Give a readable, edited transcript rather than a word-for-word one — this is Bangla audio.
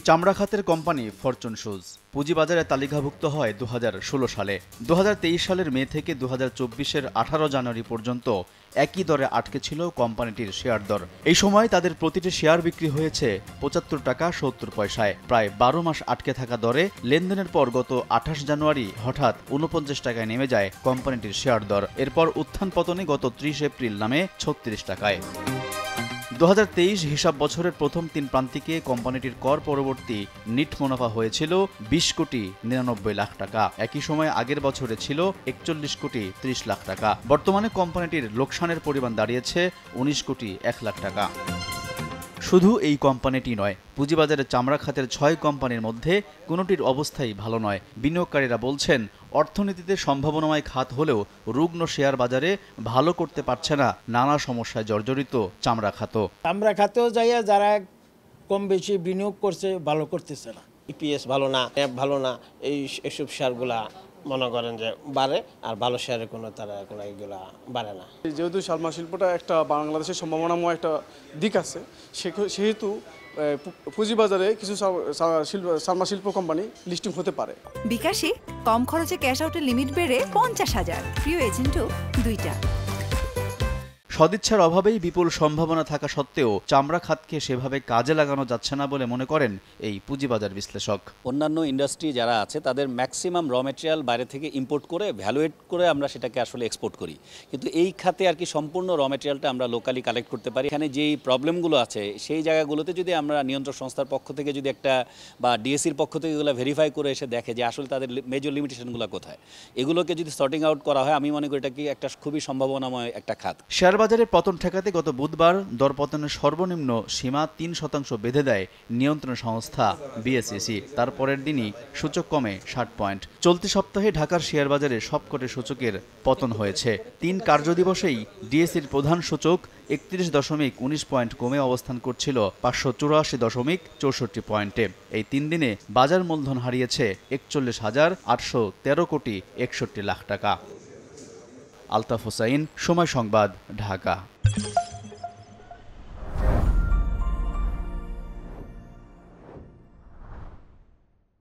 চামড়া খাতের কোম্পানি ফরচুন শুজ পুঁজিবাজারে তালিকাভুক্ত হয় 2016 সালে। 2023 সালের মে থেকে 2024-এর 18 জানুয়ারি পর্যন্ত একই দরে আটকে ছিল কোম্পানিটির শেয়ার দর। এই সময় তাদের প্রতিটি শেয়ার বিক্রি হয়েছে 75 টাকা 70 পয়সায়। প্রায় 12 মাস আটকে থাকা দরে লেনদেনের পর গত 28 জানুয়ারি হঠাৎ 49 টাকায় নেমে যায় কোম্পানিটির শেয়ার দর। এরপর উত্থান পতনে গত 30 এপ্রিল নামে 36 টাকায়। 2023 হিসাব বছরের প্রথম 3 প্রান্তিকে কোম্পানিটির কর পরবর্তী নিট মুনাফা হয়েছিল 20 কোটি 99 লাখ টাকা। একই সময় আগের বছরে ছিল 41 কোটি 30 লাখ টাকা। বর্তমানে কোম্পানিটির লোকসানের পরিমাণ দাঁড়িয়েছে 19 কোটি 1 লাখ টাকা। শুধু এই কোম্পানিটি নয়, পুঁজিবাজারে চামড়া খাতের 6 কোম্পানির মধ্যে কোনোটির অবস্থাই ভালো নয়। বিনিয়োগকারীরা বলছেন, অর্থনীতিতে সম্ভাবনাময় খাত হলেও রুগ্ন শেয়ার বাজারে ভালো করতে পারছে না নানা সমস্যায় জর্জরিত চামড়া খাত। চামড়া খাতেও যাইয়া যারা কম বেশি বিনিয়োগ করছে ভালো করতেছে না। ইপিএস ভালো না, অ্যাপ ভালো না, এইসব শেয়ারগুলা মনে করেন যে বাড়ে, আর ভালো শেয়ারের কোনো এগুলা বাড়ে না। যেহেতু সালমা শিল্পটা একটা বাংলাদেশের সম্ভাবনাময় একটা দিক আছে, সেহেতু পুঁজিবাজারে কিছু সালমা শিল্প কোম্পানি লিস্টিং হতে পারে। বিকাশে কম খরচে ক্যাশ আউটের লিমিট বেড়ে 50,000, প্রিয় এজেন্টও 2টা। সদিচ্ছার অভাবেই বিপুল সম্ভাবনা থাকা সত্ত্বেও চামড়া খাতকে সেভাবে কাজে লাগানো যাচ্ছে না বলে মনে করেন এই পুঁজিবাজার বিশ্লেষক। অন্যান্য ইন্ডাস্ট্রি যারা আছে তাদের ম্যাক্সিমাম র ম্যাটেরিয়াল বাইরে থেকে ইম্পোর্ট করে ভ্যালুয়েট করে আমরা সেটাকে আসলে এক্সপোর্ট করি, কিন্তু এই খাতে আর কি সম্পূর্ণ র ম্যাটেরিয়ালটা আমরা লোকালি কালেক্ট করতে পারি। এখানে যেই প্রবলেমগুলো আছে সেই জায়গাগুলোতে যদি আমরা নিয়ন্ত্রক সংস্থার পক্ষ থেকে যদি একটা বা ডিএসসির পক্ষ থেকে এগুলো ভেরিফাই করে এসে দেখে যে আসলে তাদের মেজর লিমিটেশনগুলো কোথায়, এগুলোকে যদি সর্টিং আউট করা হয়, আমি মনে করি এটা কি একটা খুবই সম্ভাবনাময় একটা খাত। বাজারে পতন ঠেকাতে গত বুধবার দরপতনের সর্বনিম্ন সীমা 3% বেঁধে দেয় নিয়ন্ত্রণ সংস্থা বিএসইসি। তারপরের দিনই সূচক কমে 60 পয়েন্ট। চলতি সপ্তাহে ঢাকার শেয়ার বাজারে সবকটি সূচকের পতন হয়েছে। 3 কার্যদিবসেই ডিএসইর প্রধান সূচক 31.19 পয়েন্ট কমে অবস্থান করছিল 584.64 পয়েন্টে। এই 3 দিনে বাজার মূলধন হারিয়েছে 41,813 কোটি 61 লাখ টাকা। আলতাফ হোসাইন, সময় সংবাদ, ঢাকা।